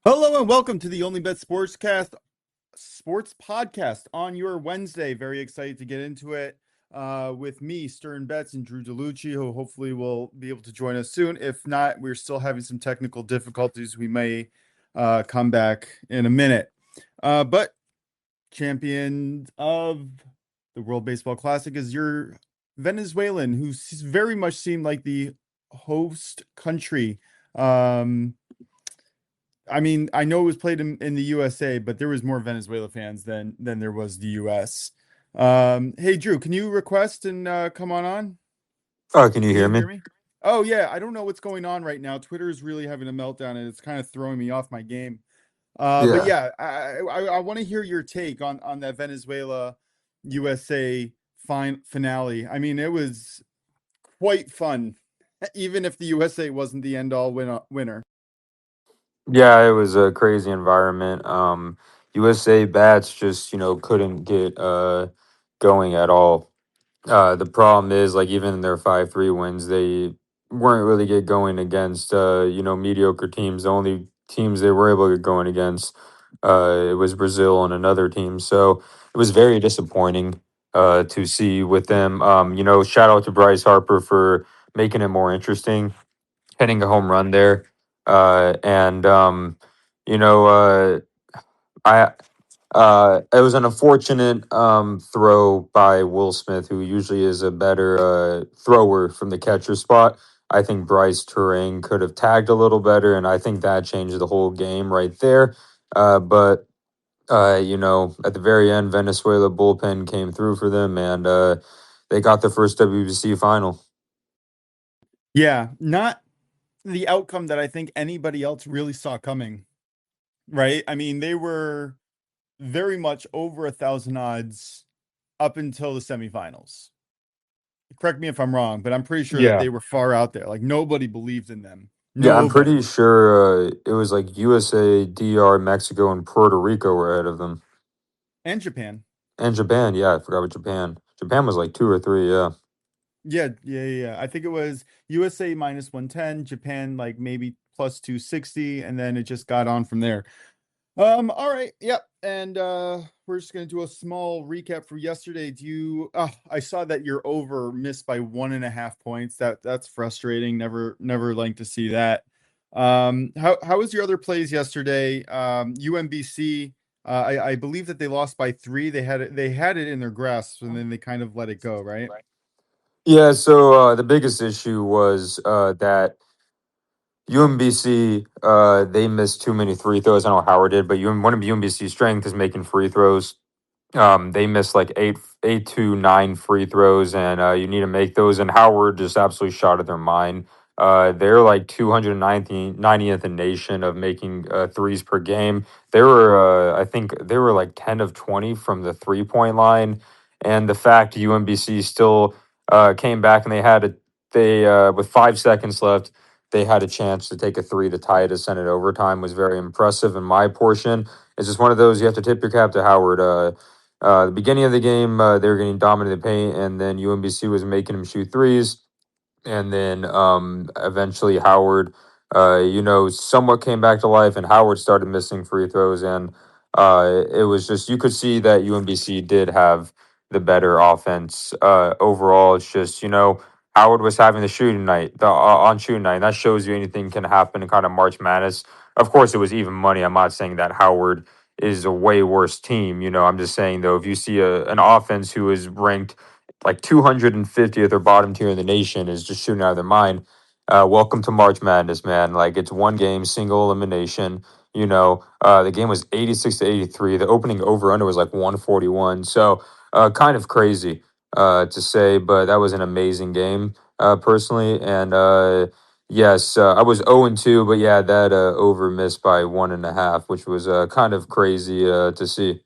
Hello and welcome to the OnlyBets Sports Podcast on your Wednesday. Very excited to get into it with me, SternBets, and DrewDelu, who hopefully will be able to join us soon. If not, we're still having some technical difficulties. We may come back in a minute. But champion of the World Baseball Classic is your Venezuelan, who very much seemed like the host country. I mean, I know it was played in the USA, but there was more Venezuela fans than there was the US. Hey Drew, can you request and come on? Oh, can you Can hear you me? hear me? Oh yeah, I don't know what's going on right now. Twitter is really having a meltdown and it's kind of throwing me off my game. But Yeah. yeah, I want to hear your take on that Venezuela USA finale. I mean, it was quite fun, even if the USA wasn't the end all winner. Yeah, it was a crazy environment. USA bats just, couldn't get going at all. The problem is like even in their 5-3 wins, they weren't really get going against mediocre teams. The only teams they were able to get going against it was Brazil and another team. So it was very disappointing to see with them. Shout out to Bryce Harper for making it more interesting, hitting a home run there. And you know, I it was an unfortunate throw by Will Smith, who usually is a better thrower from the catcher spot. I think Bryce Turang could have tagged a little better, and I think that changed the whole game right there. But at the very end, Venezuela bullpen came through for them, and they got the first WBC final. Yeah, not the outcome that I think anybody else really saw coming, right? I mean, they were very much over 1,000 odds up until the semifinals. Correct me if I'm wrong, but I'm pretty sure that Yeah. they were far out there. Like nobody believed in them. Yeah, I'm pretty Nobody. sure it was like USA, DR, Mexico, and Puerto Rico were ahead of them. And Japan. And Japan, yeah, I forgot about Japan. Japan was like two or three, yeah. Yeah. I think it was USA minus 110, Japan like maybe plus 260, and then it just got on from there. All right, yep. And we're just gonna do a small recap for yesterday. I saw that you're over missed by 1.5 points. That's frustrating. Never like to see that. How was your other plays yesterday? UMBC, I believe that they lost by 3. They had it in their grasp and then they kind of let it go, right? Yeah, so the biggest issue was that UMBC they missed too many free throws. I know Howard did, but one of UMBC's strength is making free throws. They missed like eight to nine free throws, and you need to make those. And Howard just absolutely shot at their mind. They're like 290th in nation of making threes per game. They were, I think, they were like 10 of 20 from the 3-point line. And the fact UMBC still came back and they with 5 seconds left, they had a chance to take a three to tie it to send it overtime was very impressive in my portion. It's just one of those you have to tip your cap to Howard. The beginning of the game, they were getting dominated paint, and then UMBC was making him shoot threes. And then eventually Howard, somewhat came back to life, and Howard started missing free throws. And it was just, you could see that UMBC did have the better offense. Overall, it's just, Howard was having the shooting night, on shooting night. And that shows you anything can happen in kind of March Madness. Of course, it was even money. I'm not saying that Howard is a way worse team. I'm just saying though, if you see an offense who is ranked like 250th or bottom tier in the nation is just shooting out of their mind. Welcome to March Madness, man. Like it's one game, single elimination. The game was 86 to 83. The opening over under was like 141. So kind of crazy to say, but that was an amazing game personally. And yes, I was 0 and 2, but yeah, that over missed by 1.5, which was kind of crazy to see.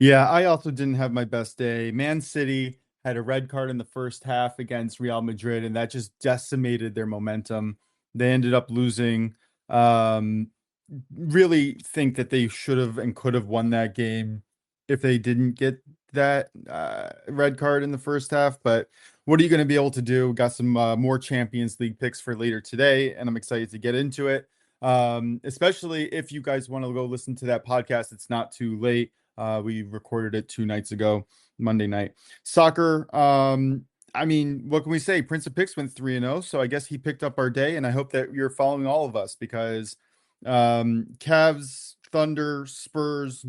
Yeah, I also didn't have my best day. Man City had a red card in the first half against Real Madrid, and that just decimated their momentum. They ended up losing. Um, really think that they should have and could have won that game if they didn't get that red card in the first half. But what are you going to be able to do? Got some more Champions League picks for later today, and I'm excited to get into it. Especially if you guys want to go listen to that podcast. It's not too late. We recorded it 2 nights ago, Monday night. Soccer. I mean, what can we say? Prince of Picks went 3-0, so I guess he picked up our day, and I hope that you're following all of us because Cavs, Thunder, Spurs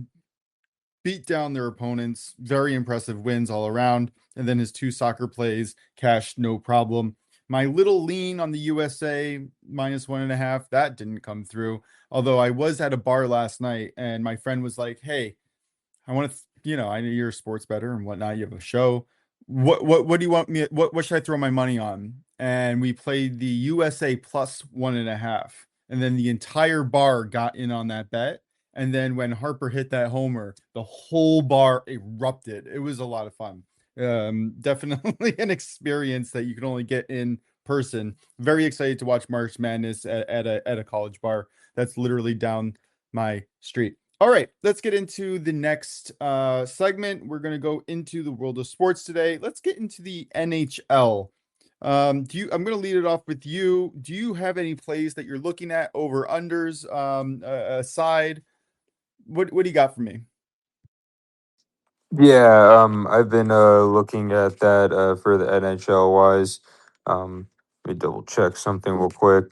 beat down their opponents. Very impressive wins all around. And then his 2 soccer plays cashed no problem. My little lean on the USA -1.5, that didn't come through. Although I was at a bar last night and my friend was like, "Hey, I want to, I know you're a sports bettor and whatnot. You have a show. What do you want me? What should I throw my money on?" And we played the USA +1.5, and then the entire bar got in on that bet. And then when Harper hit that homer, the whole bar erupted. It was a lot of fun. Definitely an experience that you can only get in person. Very excited to watch March Madness at a college bar that's literally down my street. All right, let's get into the next segment. We're going to go into the world of sports today. Let's get into the NHL. I'm going to lead it off with you. Do you have any plays that you're looking at, over unders, aside? What do you got for me? Yeah, I've been looking at that for the NHL wise. Let me double check something real quick.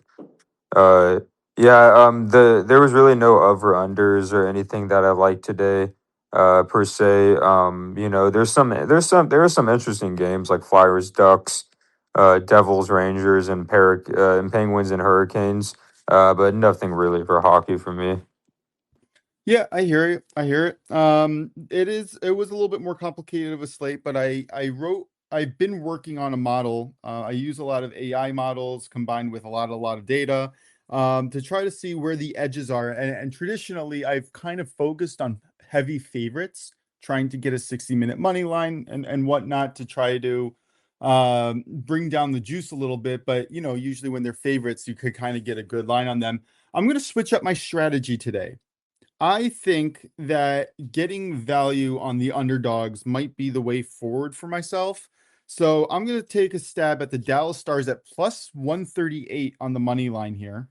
Uh, yeah, there was really no over unders or anything that I liked today, per se. There are some interesting games like Flyers, Ducks, Devils, Rangers, and Penguins and Hurricanes. But nothing really for hockey for me. Yeah, I hear it. I hear it. It was a little bit more complicated of a slate, but I've been working on a model. I use a lot of AI models combined with a lot of data, to try to see where the edges are. And traditionally, I've kind of focused on heavy favorites, trying to get a 60-minute money line and whatnot to try to bring down the juice a little bit. But usually when they're favorites, you could kind of get a good line on them. I'm going to switch up my strategy today. I think that getting value on the underdogs might be the way forward for myself. So I'm going to take a stab at the Dallas Stars at +138 on the money line here.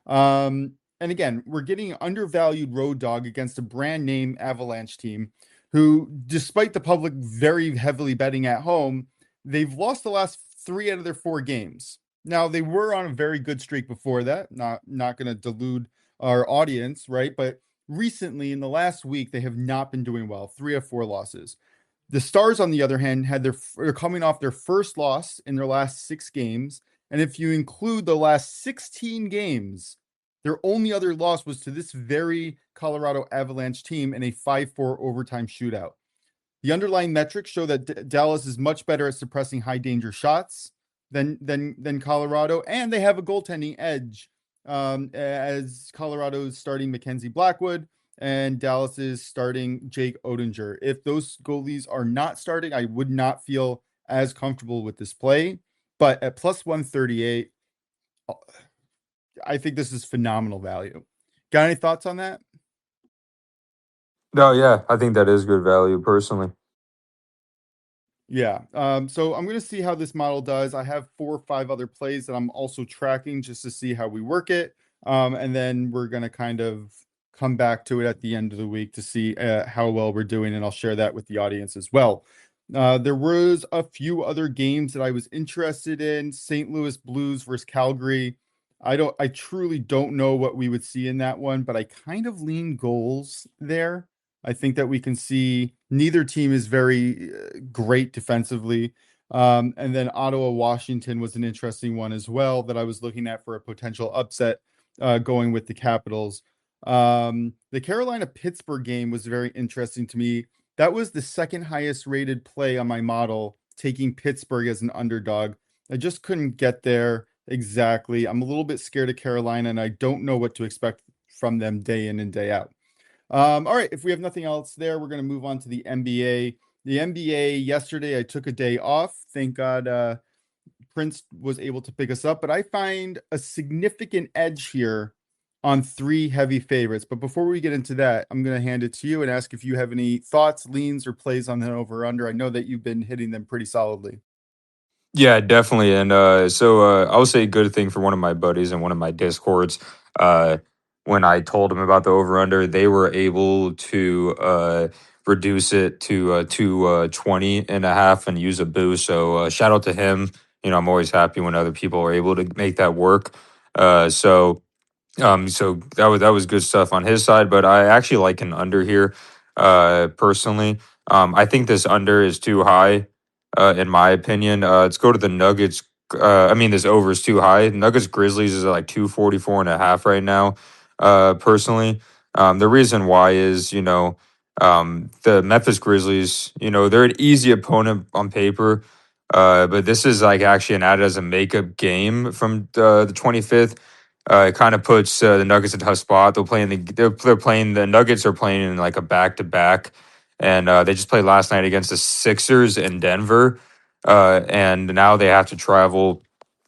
And again, we're getting an undervalued road dog against a brand name Avalanche team who, despite the public very heavily betting at home, they've lost the last 3 out of their 4 games. Now, they were on a very good streak before that. Not going to delude our audience, right? But recently, in the last week, they have not been doing well. 3 of 4 losses. The Stars, on the other hand, are coming off their first loss in their last 6 games. And if you include the last 16 games, their only other loss was to this very Colorado Avalanche team in a 5-4 overtime shootout. The underlying metrics show that Dallas is much better at suppressing high danger shots than Colorado, and they have a goaltending edge, as Colorado's starting Mackenzie Blackwood and Dallas is starting Jake Oettinger. If those goalies are not starting, I would not feel as comfortable with this play. But at +138, I think this is phenomenal value. Got any thoughts on that? No, yeah, I think that is good value personally. Yeah. So I'm going to see how this model does. I have 4 or 5 other plays that I'm also tracking just to see how we work it. And then we're going to kind of come back to it at the end of the week to see how well we're doing. And I'll share that with the audience as well. There was a few other games that I was interested in. St. Louis Blues versus Calgary. I truly don't know what we would see in that one, but I kind of lean goals there. I think that we can see neither team is very great defensively. And then Ottawa Washington was an interesting one as well that I was looking at for a potential upset, going with the Capitals. The Carolina Pittsburgh game was very interesting to me. That was the second highest rated play on my model, taking Pittsburgh as an underdog. I just couldn't get there exactly. I'm a little bit scared of Carolina, and I don't know what to expect from them day in and day out. All right, if we have nothing else there, we're going to move on to the NBA. The NBA yesterday, I took a day off. Thank God Prince was able to pick us up, but I find a significant edge here on 3 heavy favorites. But before we get into that, I'm going to hand it to you and ask if you have any thoughts, leans, or plays on the over under. I know that you've been hitting them pretty solidly. Yeah, definitely. And I will say a good thing for one of my buddies in one of my discords. Uh, when I told him about the over under, they were able to reduce it to 20 and a half and use a boost. So shout out to him. I'm always happy when other people are able to make that work. So that was good stuff on his side, but I actually like an under here, personally. I think this under is too high, in my opinion. Let's go to the Nuggets. This over is too high. Nuggets Grizzlies is at like 244 and a half right now. Personally, the reason why is the Memphis Grizzlies. They're an easy opponent on paper. But this is like actually an added as a makeup game from the 25th. It kind of puts the Nuggets in a tough spot. They're playing the Nuggets are playing in like a back to back, and they just played last night against the Sixers in Denver, and now they have to travel,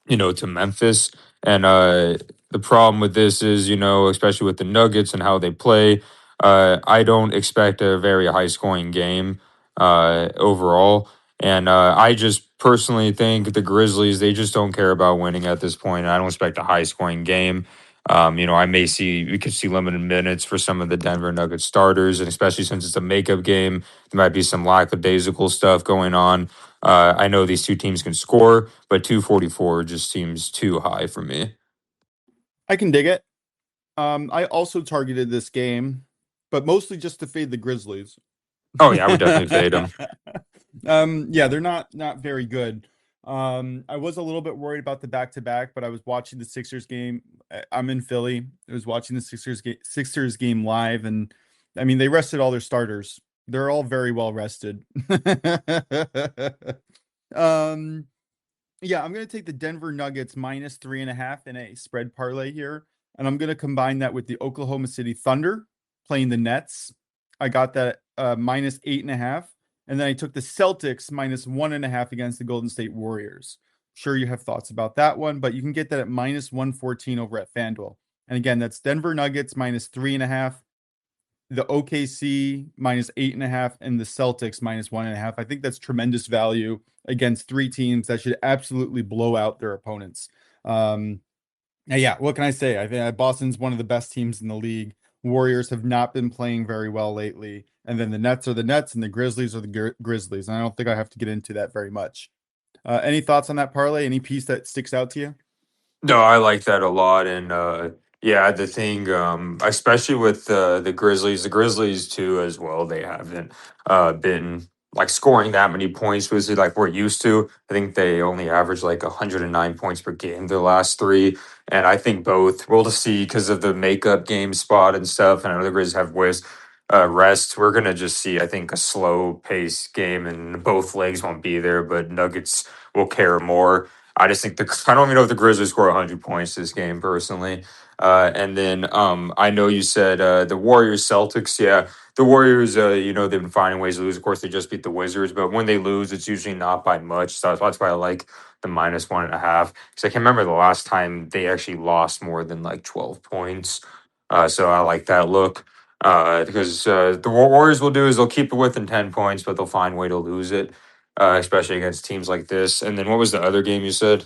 to Memphis. And the problem with this is, especially with the Nuggets and how they play, I don't expect a very high scoring game overall. And I just personally think the Grizzlies, they just don't care about winning at this point. I don't expect a high scoring game. We could see limited minutes for some of the Denver Nuggets starters, and especially since it's a makeup game, there might be some lackadaisical stuff going on. I know these two teams can score, but 244 just seems too high for me. I can dig it. I also targeted this game, but mostly just to fade the Grizzlies. Oh yeah, I would definitely fade them. Yeah, they're not very good. I was a little bit worried about the back to back, but I was watching the Sixers game. I'm in Philly. I was watching the Sixers game live, and I mean they rested all their starters. They're all very well rested. um, yeah, I'm gonna take the Denver Nuggets minus 3.5 in a spread parlay here, and I'm gonna combine that with the Oklahoma City Thunder playing the Nets. I got that minus 8.5, and then I took the Celtics minus 1.5 against the Golden State Warriors. Sure, you have thoughts about that one, but you can get that at minus 114 over at FanDuel. And again, that's Denver Nuggets minus 3.5, the OKC minus 8.5, and the Celtics minus 1.5. I think that's tremendous value against three teams that should absolutely blow out their opponents. Yeah, what can I say? I think Boston's one of the best teams in the league. Warriors have not been playing very well lately. And then the Nets are the Nets and the Grizzlies are the Grizzlies. And I don't think I have to get into that very much. Any thoughts on that parlay? Any piece that sticks out to you? No, I like that a lot, and yeah, the thing, especially with the Grizzlies too as well. They haven't been like scoring that many points, which is like we're used to. I think they only average like 109 points per game the last three, and I think both we'll just see because of the makeup game spot and stuff. And I know the Grizzlies have rest. We're gonna just see, I think, a slow pace game, and both legs won't be there, but Nuggets will care more. I just think I don't even know if the Grizzlies score 100 points this game personally. And then I know you said the Warriors Celtics. Yeah, the Warriors. They've been finding ways to lose. Of course, they just beat the Wizards, but when they lose, it's usually not by much. So that's why I like the minus 1.5. Because I can remember the last time they actually lost more than like 12 points. So I like that look. Because the Warriors will do is they'll keep it within 10 points, but they'll find a way to lose it, especially against teams like this. And then what was the other game you said?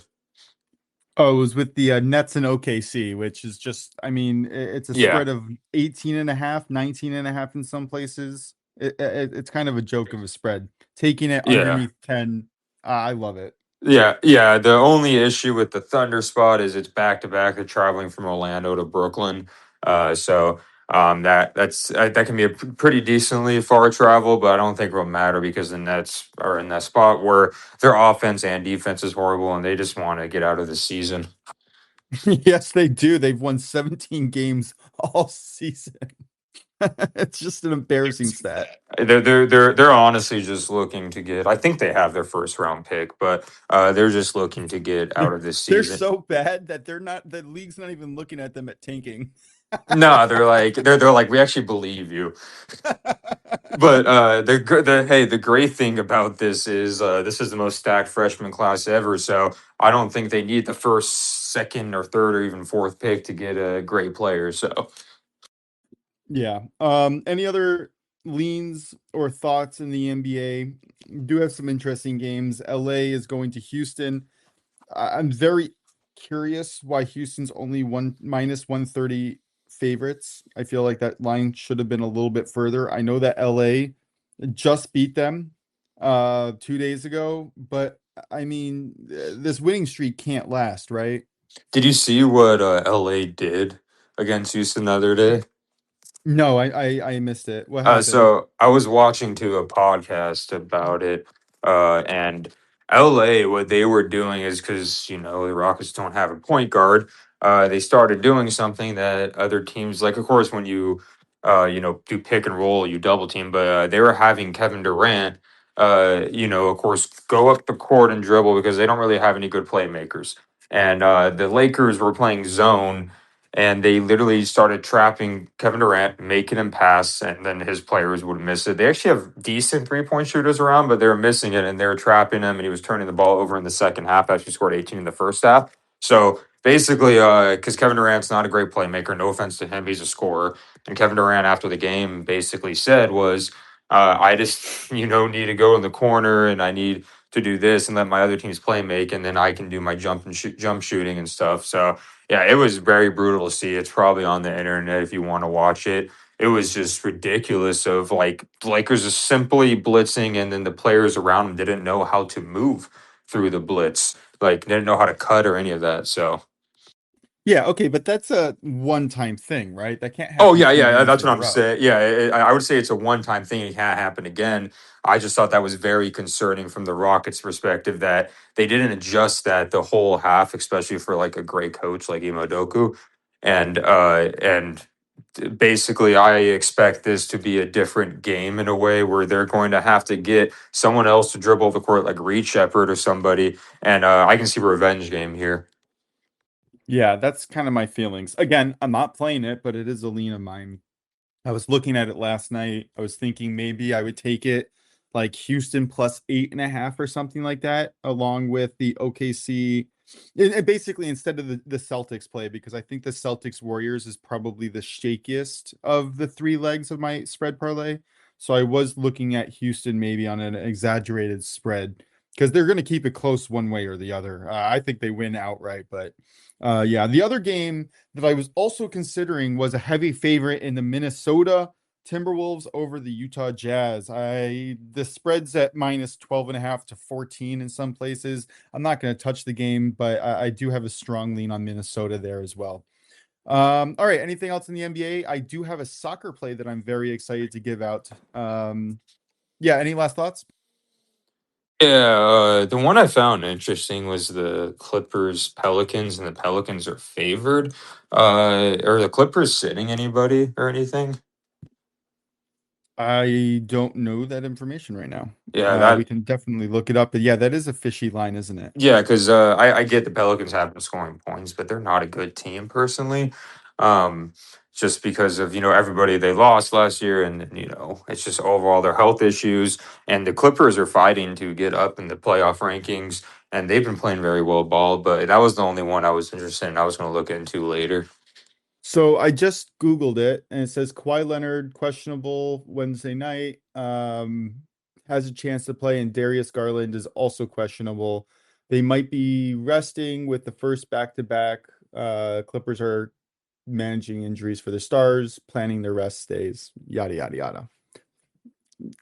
Oh, it was with the Nets and OKC, which is just, I mean, it's a Yeah, spread of 18.5, 19.5 in some places. It's kind of a joke of a spread. Taking it yeah, underneath 10, I love it. yeah. The only issue with the Thunder spot is it's back to back. They're traveling from Orlando to Brooklyn, that can be a pretty decently far travel, but I don't think it'll matter because the Nets are in that spot where their offense and defense is horrible, and they just want to get out of the season. Yes, they do. They've won 17 games all season. It's just an embarrassing stat. They're honestly just looking to get. I think they have their first round pick, but they're just looking to get out They're, of this they're season. so bad that the league's not even looking at them at tanking. No, they're like we actually believe you. But the great thing about this is the most stacked freshman class ever. So I don't think they need the first, second, or third, or even fourth pick to get a great player. So Yeah. Any other? leans or thoughts in the NBA. Do have some interesting games. LA is going to Houston. I'm very curious why Houston's only one minus 130 favorites. I feel like that line should have been a little bit further. I know that LA just beat them 2 days ago, but I mean this winning streak can't last, right? Did you see what LA did against Houston the other day? No, I missed it. What happened? So I was watching to a podcast about it, and LA, what they were doing is because the Rockets don't have a point guard. They started doing something that other teams, like of course when you do pick and roll, you double team, but they were having Kevin Durant, of course, go up the court and dribble because they don't really have any good playmakers. And the Lakers were playing zone, and they literally started trapping Kevin Durant, making him pass, and then his players would miss it. They actually have decent 3-point shooters around, but they were missing it, and they were trapping him, and he was turning the ball over in the second half. Actually scored 18 in the first half. So basically, because Kevin Durant's not a great playmaker, no offense to him, he's a scorer. And Kevin Durant, after the game, basically said was, I just, need to go in the corner, and I need to do this and let my other teams play make, and then I can do my jump shooting and stuff. So yeah, it was very brutal to see. It's probably on the internet if you want to watch it. It was just ridiculous of like the Lakers just simply blitzing, and then the players around them didn't know how to move through the blitz. Like didn't know how to cut or any of that. So Yeah, okay, but that's a one-time thing, right? That can't oh happen yeah, two yeah, games that's in what a I'm row. saying. Yeah, I would say it's a one-time thing. It can't happen again. I just thought that was very concerning from the Rockets' perspective that they didn't adjust that the whole half, especially for like a great coach like Imodoku. And basically, I expect this to be a different game in a way where they're going to have to get someone else to dribble the court, like Reed Shepard or somebody. And I can see a revenge game here. Yeah, that's kind of my feelings. Again, I'm not playing it, but it is a lean of mine. I was looking at it last night. I was thinking maybe I would take it like Houston plus 8.5 or something like that, along with the OKC. And basically, instead of the Celtics play, because I think the Celtics Warriors is probably the shakiest of the three legs of my spread parlay. So I was looking at Houston maybe on an exaggerated spread because they're going to keep it close one way or the other. I think they win outright, but yeah, the other game that I was also considering was a heavy favorite in the Minnesota Timberwolves over the Utah Jazz. The spread's at minus 12.5 to 14 in some places. I'm not going to touch the game, but I do have a strong lean on Minnesota there as well. All right, anything else in the NBA? I do have a soccer play that I'm very excited to give out. Yeah, any last thoughts? Yeah, the one I found interesting was the Clippers Pelicans, and the Pelicans are favored. Are the Clippers sitting anybody or anything? I don't know that information right now. Yeah, We that can definitely look it up, but yeah, that is a fishy line, isn't it? yeah, because I get the Pelicans have been scoring points, but they're not a good team personally. Um, just because of everybody they lost last year, and it's just overall their health issues. And the Clippers are fighting to get up in the playoff rankings, and they've been playing very well ball. But that was the only one I was interested in. I was going to look into later. So I just Googled it and it says Kawhi Leonard questionable Wednesday night. Has a chance to play, and Darius Garland is also questionable. They might be resting with the first back-to-back. Clippers are managing injuries for the stars, planning their rest days, yada yada yada.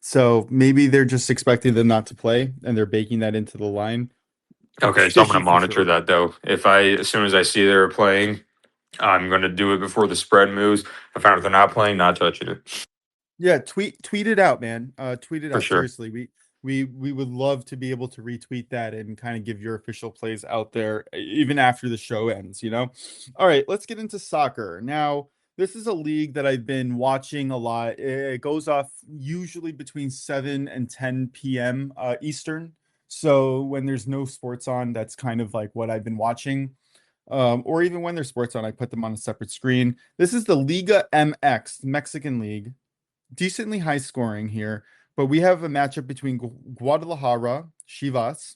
So maybe they're just expecting them not to play and they're baking that into the line. Okay, so I'm going Fishy to for monitor sure. that though. As soon as I see they're playing, I'm going to do it before the spread moves. If I found if they're not playing, not touching it Yeah, tweet it out, man. Tweet it for out. sure. Seriously. We would love to be able to retweet that and kind of give your official plays out there even after the show ends, you know? All right, let's get into soccer. Now, this is a league that I've been watching a lot. It goes off usually between 7 and 10 p.m. Eastern. So when there's no sports on, that's kind of like what I've been watching. Or even when there's sports on, I put them on a separate screen. This is the Liga MX, Mexican League, decently high scoring here, but we have a matchup between Guadalajara, Chivas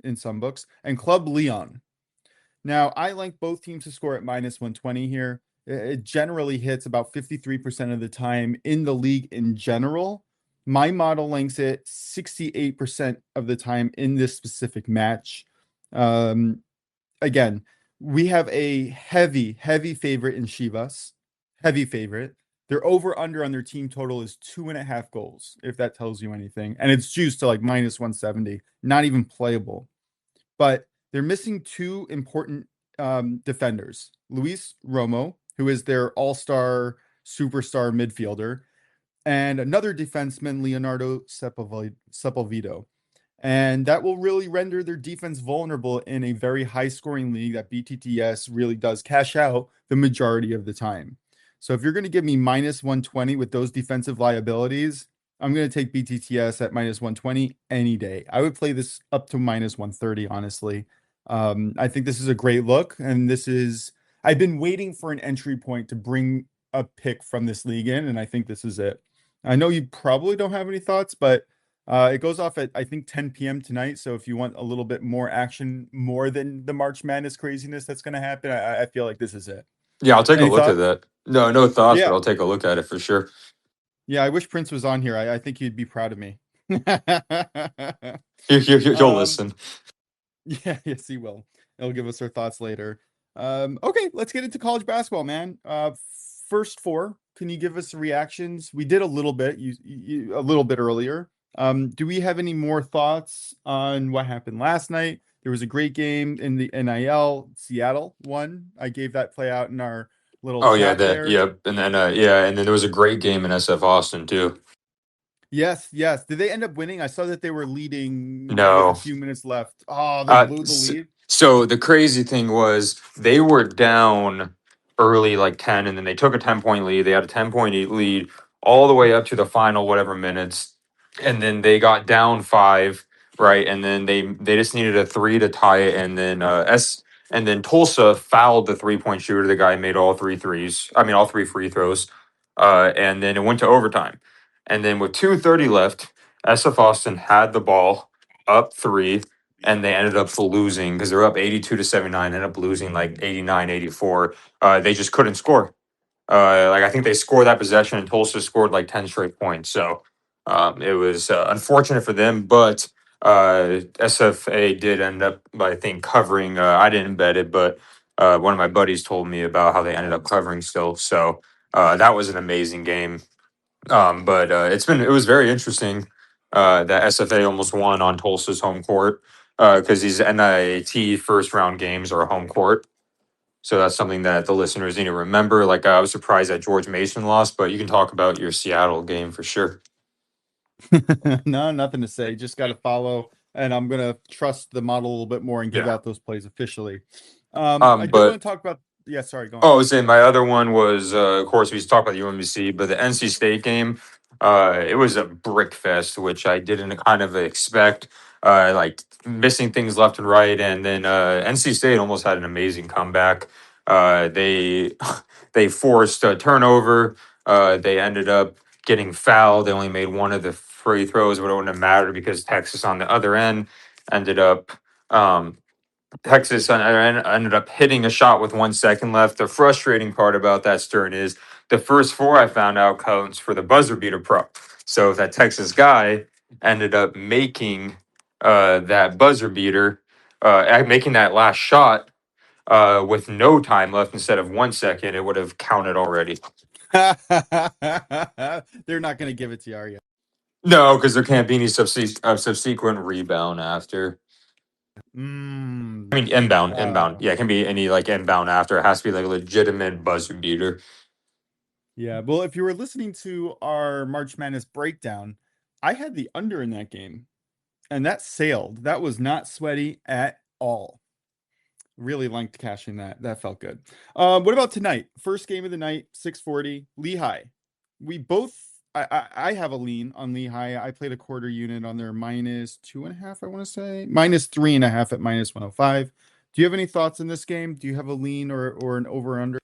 in some books, and Club Leon. Now, I like both teams to score at minus 120 here. It generally hits about 53% of the time in the league in general. My model links it 68% of the time in this specific match. Again, we have a heavy favorite in Chivas. Heavy favorite. Their over under on their team total is 2.5 goals, if that tells you anything. And it's juiced to like minus 170, not even playable. But they're missing two important defenders. Luis Romo, who is their all-star superstar midfielder, and another defenseman, Leonardo Sepulvedo. And that will really render their defense vulnerable in a very high scoring league that BTTS really does cash out the majority of the time. So if you're going to give me minus 120 with those defensive liabilities, I'm going to take BTTS at minus 120 any day. I would play this up to minus 130, honestly. I think this is a great look. And I've been waiting for an entry point to bring a pick from this league in, and I think this is it. I know you probably don't have any thoughts, but it goes off at, I think, 10 p.m. tonight. So if you want a little bit more action, more than the March Madness craziness that's going to happen, I feel like this is it. Yeah, I'll take a Any look at thoughts? that. No thoughts, but Yeah. I'll take a look at it for sure. Yeah, I wish Prince was on here. I think he'd be proud of me. You'll um, listen. yeah, yes, he will. He'll give us our thoughts later. Okay, let's get into college basketball, man. First four, can you give us reactions? We did a little bit, a little bit earlier. Do we have any more thoughts on what happened last night? There was a great game in the NIL. Seattle won. I gave that play out in our little Oh yeah, chat that there. yep. And then and then there was a great game in SF Austin too. Yes, yes. Did they end up winning? I saw that they were leading with a No. few minutes left. Oh, they blew the lead. So the crazy thing was they were down early, like 10, and then they took a 10-point lead. They had a 10-point lead all the way up to the final whatever minutes. And then they got down five, right? And then they just needed a three to tie it. And then and then Tulsa fouled the 3-point shooter. The guy made all three threes. I mean all three free throws. And then it went to overtime. And then with 2:30 left, SF Austin had the ball up three, and they ended up losing because they were up 82 to 79, ended up losing like 89, 84. They just couldn't score. Like I think they scored that possession and Tulsa scored like 10 straight points. So it was unfortunate for them, but SFA did end up, I think, covering. I didn't bet it, but one of my buddies told me about how they ended up covering still. So that was an amazing game. But it was very interesting that SFA almost won on Tulsa's home court because these NIT first round games are home court. So that's something that the listeners need to remember. Like I was surprised that George Mason lost, but you can talk about your Seattle game for sure. No, nothing to say. Just got to follow, and I'm gonna trust the model a little bit more and give Yeah. out those plays officially. I did want But to talk about. Yeah, sorry, go Oh, on. I was saying my other one was, of course, we talked about the UMBC, but the NC State game, it was a brick fest, which I didn't kind of expect. Like missing things left and right, and then NC State almost had an amazing comeback. They they forced a turnover. They ended up getting fouled. They only made one of the free throws, but it wouldn't have mattered because Texas on the other end ended up. Texas ended up hitting a shot with 1 second left. The frustrating part about that, Stern, is the first four I found out counts for the buzzer beater prop. So if that Texas guy ended up making that buzzer beater, making that last shot with no time left instead of 1 second, it would have counted already. They're not gonna give it to you, are you? No, because there can't be any subsequent rebound after. I mean, inbound. Uh, Yeah, it can be any like inbound after. It has to be like a legitimate buzzer beater. yeah. Well, if you were listening to our March Madness breakdown, I had the under in that game, and that sailed. That was not sweaty at all. Really liked cashing that. That felt good. What about tonight? First game of the night, 640, Lehigh. We both I have a lean on Lehigh. I played a quarter unit on their -2.5, I want to say. -3.5 at -105. Do you have any thoughts in this game? Do you have a lean or an over under?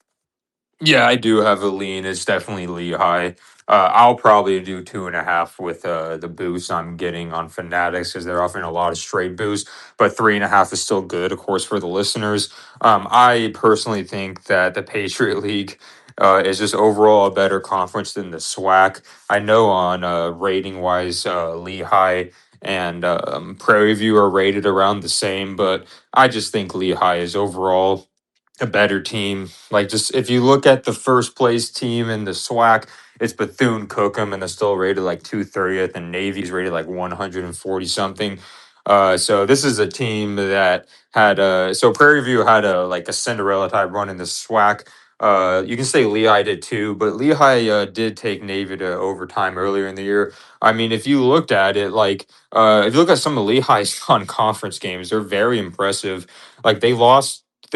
Yeah, I do have a lean. It's definitely Lehigh. I'll probably do 2.5 with the boost I'm getting on Fanatics because they're offering a lot of straight boost, but 3.5 is still good, of course, for the listeners. I personally think that the Patriot League is just overall a better conference than the SWAC. I know on rating wise, Lehigh and Prairie View are rated around the same, but I just think Lehigh is overall a better team. Like, just if you look at the first place team in the SWAC, it's Bethune Cookman, and they're still rated like 230th, and Navy's rated like 140 something. So this is a team that had so Prairie View had a Cinderella type run in the SWAC. You can say Lehigh did too, but Lehigh did take Navy to overtime earlier in the year. I mean, if you looked at it, if you look at some of Lehigh's non-conference games, they're very impressive. Like they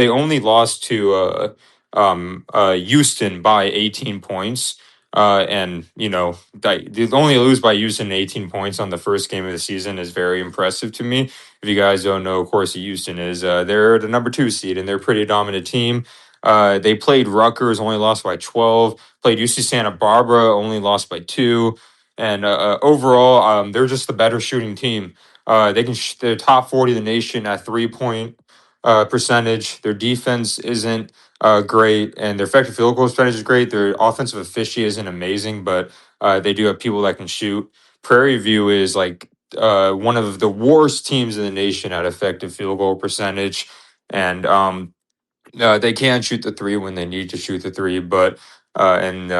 only lost to Houston by 18 points. And they only lose by Houston 18 points on the first game of the season is very impressive to me. If you guys don't know, of course, Houston is they're the number 2 seed and they're a pretty dominant team. They played Rutgers, only lost by 12. Played UC Santa Barbara, only lost by 2. And overall, they're just the better shooting team. They're top 40 in the nation at 3 point percentage. Their defense isn't great, and their effective field goal percentage is great. Their offensive efficiency isn't amazing, but they do have people that can shoot. Prairie View is like one of the worst teams in the nation at effective field goal percentage, and they can shoot the three when they need to shoot the three, but and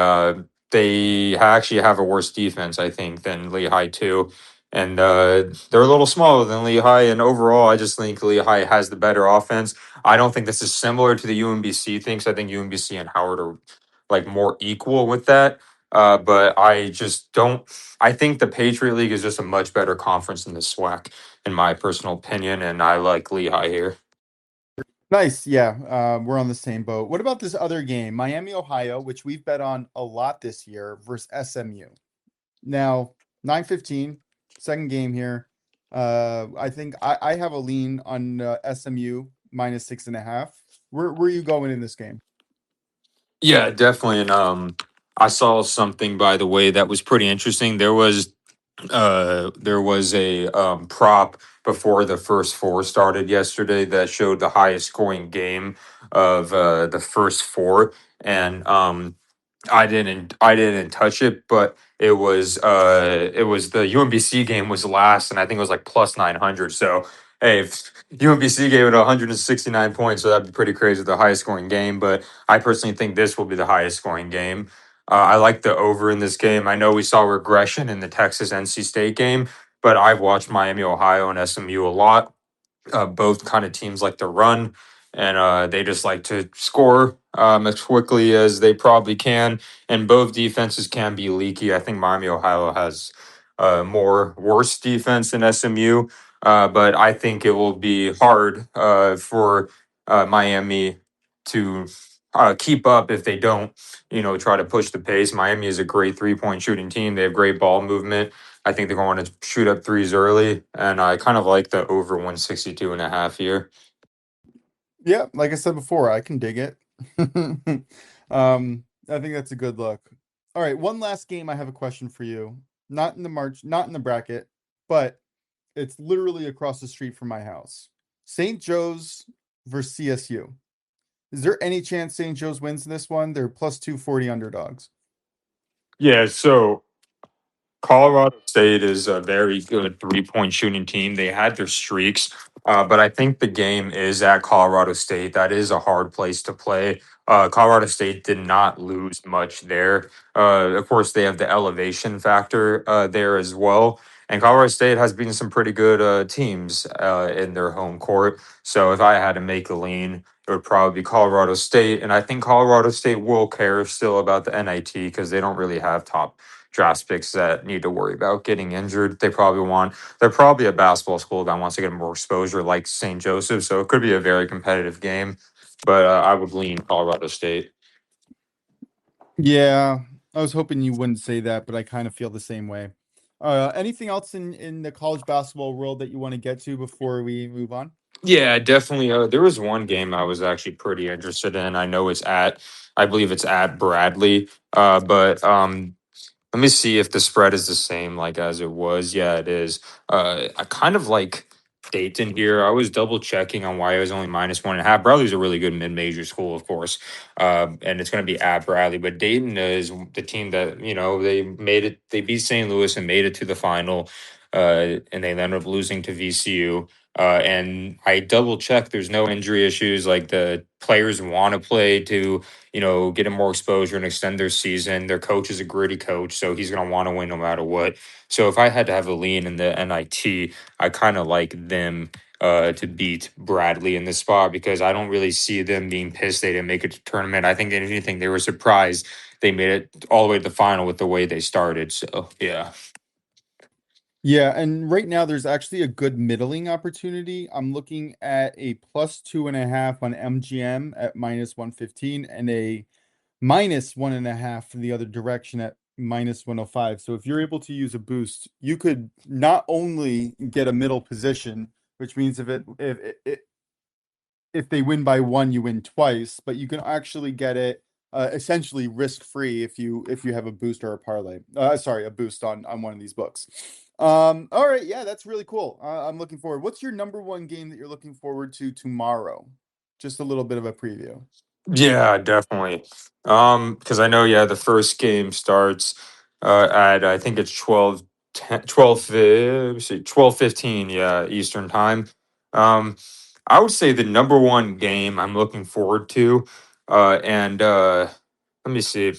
they actually have a worse defense, I think, than Lehigh too. And they're a little smaller than Lehigh, and overall, I just think Lehigh has the better offense. I don't think this is similar to the UMBC things. I think UMBC and Howard are like more equal with that. But I just don't. I think the Patriot League is just a much better conference than the SWAC, in my personal opinion, and I like Lehigh here. Nice. Yeah, we're on the same boat. What about this other game, Miami, Ohio, which we've bet on a lot this year versus SMU? Now, 9:15, second game here. I think I have a lean on SMU minus 6.5. Where are you going in this game? Yeah, definitely. And I saw something, by the way, that was pretty interesting. There was a prop before the first four started yesterday that showed the highest scoring game of the first four, and I didn't touch it, but it was the UMBC game was last, and I think it was like plus 900. So hey, if UMBC gave it 169 points, so that'd be pretty crazy, the highest scoring game. But I personally think this will be the highest scoring game. I like the over in this game. I know we saw regression in the Texas NC State game, but I've watched Miami, Ohio, and SMU a lot. Both kind of teams like to run, and they just like to score as quickly as they probably can. And both defenses can be leaky. I think Miami, Ohio has more worse defense than SMU, but I think it will be hard for Miami to keep up if they don't, try to push the pace. Miami is a great 3 point shooting team. They have great ball movement. I think they're going to shoot up threes early, and I kind of like the over 162.5 here. Yeah, like I said before, I can dig it. I think that's a good look. All right, one last game I have a question for you. Not in the bracket, but it's literally across the street from my house. St. Joe's versus CSU. Is there any chance St. Joe's wins this one? They're plus 240 underdogs. Yeah, so Colorado State is a very good 3 point shooting team. They had their streaks, but I think the game is at Colorado State. That is a hard place to play. Colorado State did not lose much there. Of course, they have the elevation factor there as well. And Colorado State has beaten some pretty good teams in their home court. So if I had to make a lean, it would probably be Colorado State. And I think Colorado State will care still about the NIT because they don't really have top draft picks that need to worry about getting injured. They're probably a basketball school that wants to get more exposure like St. Joseph. So it could be a very competitive game, but I would lean Colorado State. Yeah, I was hoping you wouldn't say that, but I kind of feel the same way. Anything else in the college basketball world that you want to get to before we move on? Yeah, definitely. There was one game I was actually pretty interested in. I believe it's at Bradley. But let me see if the spread is the same like as it was. Yeah, it is. I kind of like Dayton here. I was double checking on why it was only -1.5. Bradley's a really good mid-major school, of course, and it's going to be at Bradley. But Dayton is the team that they made it. They beat St. Louis and made it to the final, and they ended up losing to VCU. And I double checked. There's no injury issues. Like the players want to play to get more exposure and extend their season. Their coach is a gritty coach, so he's going to want to win no matter what. So if I had to have a lean in the NIT, I kind of like them to beat Bradley in this spot because I don't really see them being pissed they didn't make it to tournament. I think if anything, they were surprised they made it all the way to the final with the way they started. So yeah. Yeah, and right now there's actually a good middling opportunity. I'm looking at a +2.5 on MGM at -115 and a -1.5 in the other direction at -105. So if you're able to use a boost, you could not only get a middle position, which means if they win by one, you win twice, but you can actually get it essentially risk free if you have a boost or a parlay. Sorry, a boost on one of these books. All right, yeah, that's really cool. I'm looking forward. What's your number one game that you're looking forward to tomorrow? Just a little bit of a preview. Yeah, definitely. Because I know, yeah, the first game starts at I think it's 12:15, yeah, Eastern time. Um, I would say the number one game I'm looking forward to, and let me see.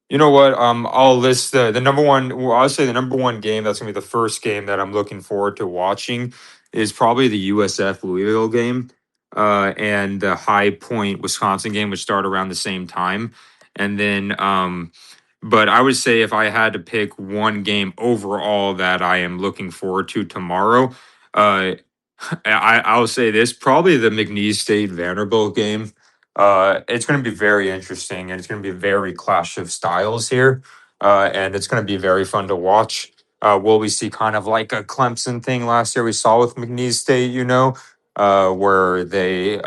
You know what? I'll list the number one. Well, I'll say the number one game that's gonna be the first game that I'm looking forward to watching is probably the USF Louisville game, and the High Point Wisconsin game, which start around the same time. And then, but I would say if I had to pick one game overall that I am looking forward to tomorrow, uh, I'll say this probably the McNeese State Vanderbilt game. It's going to be very interesting and it's going to be a very clash of styles here. And it's going to be very fun to watch. Will we see kind of like a Clemson thing last year we saw with McNeese State, where they,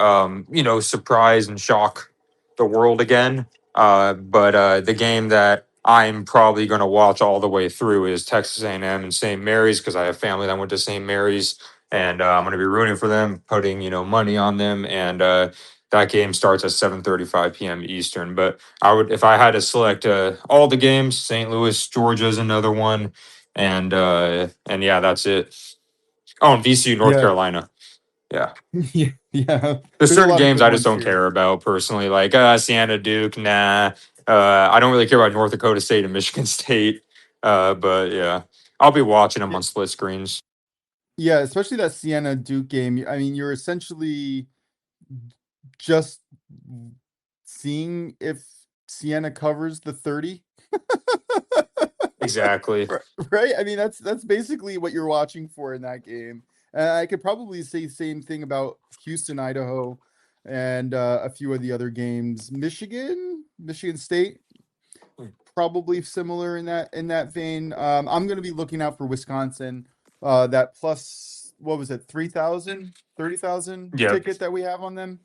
surprise and shock the world again. But the game that I'm probably going to watch all the way through is Texas A&M and St. Mary's because I have family that went to St. Mary's and I'm going to be rooting for them, putting money on them, and that game starts at 7:35 p.m. Eastern. But I would, if I had to select all the games, St. Louis, Georgia is another one, and yeah, that's it. Oh, and VCU, North Yeah, Carolina. Yeah, yeah, yeah. there's There's a certain lot of games good I just ones don't here. care about personally, like Siena, Duke. Nah, I don't really care about North Dakota State and Michigan State. But yeah, I'll be watching them Yeah, on split screens. yeah, especially that Siena Duke game. I mean, you're essentially just seeing if Siena covers the 30. Exactly. Right? I mean, that's basically what you're watching for in that game. And I could probably say same thing about Houston, Idaho, and a few of the other games. Michigan State, probably similar in that vein. I'm going to be looking out for Wisconsin. That plus, what was it, 3,000, 30,000 Yep, ticket that we have on them.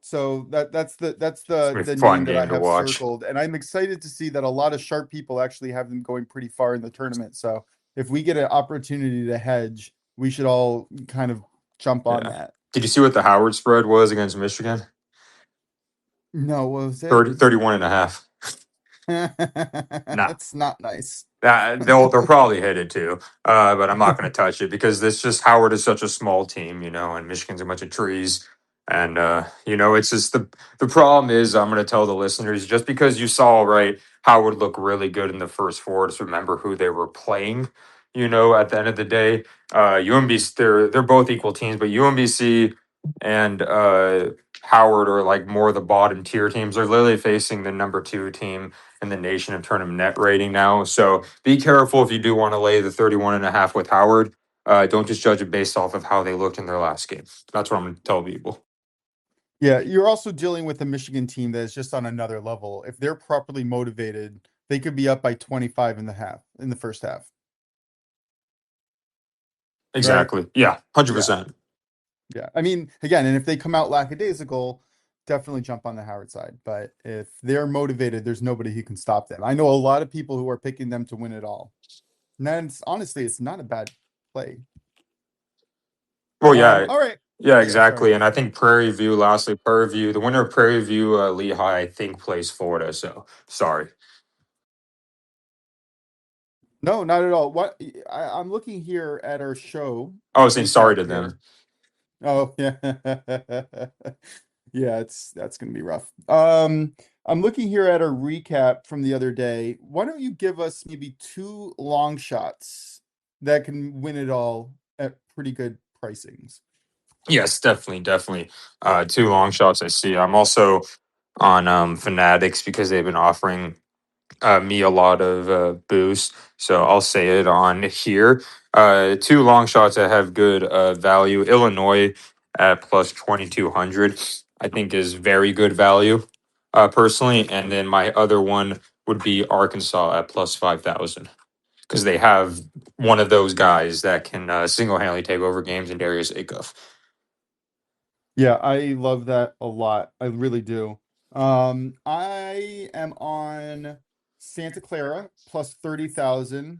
So that's the that's it's the gonna be a the fun name that I game to have watch. circled, and I'm excited to see that a lot of sharp people actually have them going pretty far in the tournament. So if we get an opportunity to hedge, we should all kind of jump on Yeah. that. Did you see what the Howard spread was against Michigan? No, what was it? 31.5. Nah, That's not nice. they'll probably hit it too. But I'm not going to touch it because this just Howard is such a small team, and Michigan's a bunch of trees. And it's just the problem is I'm going to tell the listeners just because you saw right Howard look really good in the first four, just remember who they were playing. At the end of the day, UMBC they're both equal teams, but UMBC and Howard are like more the bottom tier teams. They're literally facing the number two team in the nation of tournament net rating now. So be careful if you do want to lay the 31.5 with Howard. Don't just judge it based off of how they looked in their last game. That's what I'm going to tell people. Yeah, you're also dealing with a Michigan team that is just on another level. If they're properly motivated, they could be up by 25 in the first half. right? Exactly. Yeah, hundred Yeah. percent. Yeah. I mean, again, and if they come out lackadaisical, definitely jump on the Howard side. But if they're motivated, there's nobody who can stop them. I know a lot of people who are picking them to win it all. And then honestly, it's not a bad play. Well, yeah, All right. yeah, Yeah, sorry. exactly. And I think Prairie View, lastly, Prairie View, the winner of Prairie View, Lehigh, I think plays Florida. So sorry. No, not at all. I'm looking here at our show I was saying sorry recap to them. here. Oh, yeah. Yeah, that's gonna be rough. I'm looking here at our recap from the other day. Why don't you give us maybe two long shots that can win it all at pretty good pricings? Yes, definitely, definitely. Two long shots I see. I'm also on Fanatics because they've been offering me a lot of boost. So I'll say it on here. Two long shots that have good value. Illinois at plus 2,200, I think is very good value personally. And then my other one would be Arkansas at plus 5,000 because they have one of those guys that can single handedly take over games in Darius Acuff. Yeah, I love that a lot. I really do. I am on Santa Clara plus 30,000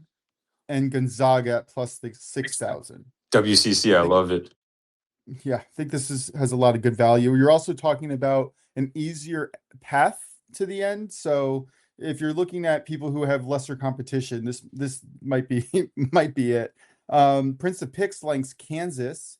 and Gonzaga at plus 6,000. WCC, I I think love it. Yeah, I think this has a lot of good value. You're also talking about an easier path to the end. So if you're looking at people who have lesser competition, this might be might be it. Prince of Picks links Kansas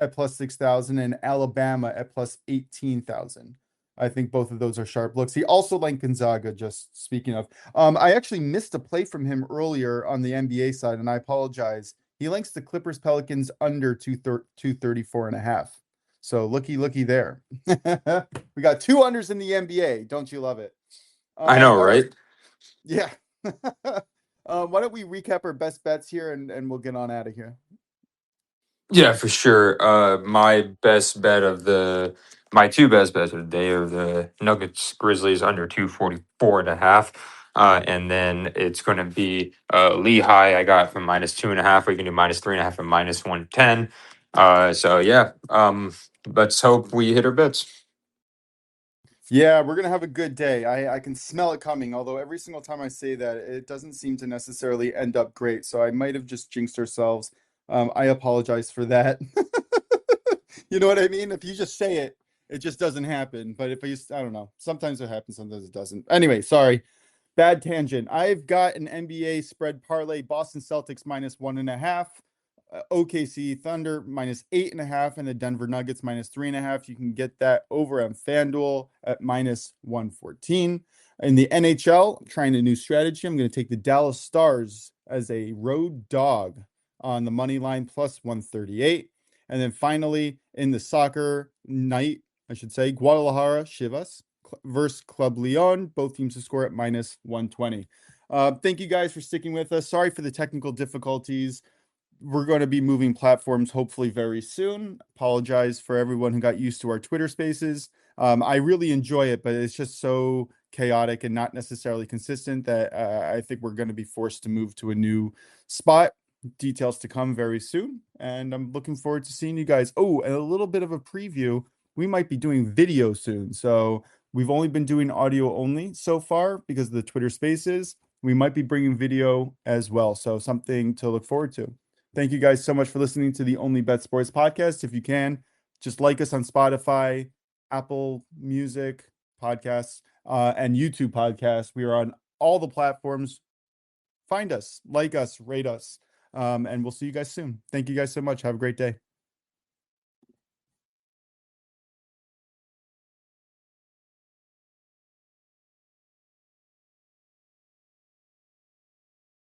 at plus 6,000 and Alabama at plus 18,000. I think both of those are sharp looks. He also liked Gonzaga, just speaking of. I actually missed a play from him earlier on the NBA side, and I apologize. He likes the Clippers Pelicans under 234 and a half. So looky there. We got two unders in the NBA. Don't you love it? I know, All right. right? Yeah. Why don't we recap our best bets here and we'll get on out of here. Yeah, for sure. My two best bets of the day are the Nuggets Grizzlies under 244 and a half. And then it's going to be Lehigh. I got from minus 2.5. We can do minus 3.5 and minus 110. So yeah, let's hope we hit our bets. Yeah, we're gonna have a good day. I can smell it coming, although every single time I say that, it doesn't seem to necessarily end up great. So I might have just jinxed ourselves. I apologize for that. You know what I mean? If you just say it, it just doesn't happen. But if I don't know. Sometimes it happens, sometimes it doesn't. Anyway, sorry. Bad tangent. I've got an NBA spread parlay, Boston Celtics minus 1.5, OKC Thunder minus 8.5, and the Denver Nuggets minus 3.5. You can get that over on FanDuel at minus 114. In the NHL, trying a new strategy. I'm going to take the Dallas Stars as a road dog on the money line plus 138. And then finally, in the soccer night, I should say, Guadalajara Chivas versus Club Leon. Both teams to score at minus 120. Thank you guys for sticking with us. Sorry for the technical difficulties. We're going to be moving platforms hopefully very soon. Apologize for everyone who got used to our Twitter spaces. I really enjoy it, but it's just so chaotic and not necessarily consistent that I think we're going to be forced to move to a new spot. Details to come very soon. And I'm looking forward to seeing you guys. Oh, and a little bit of a preview. We might be doing video soon. So we've only been doing audio only so far because of the Twitter spaces. We might be bringing video as well. So something to look forward to. Thank you guys so much for listening to the Only Bet Sports podcast. If you can, just like us on Spotify, Apple Music podcasts, and YouTube podcasts. We are on all the platforms. Find us, like us, rate us, and we'll see you guys soon. Thank you guys so much. Have a great day.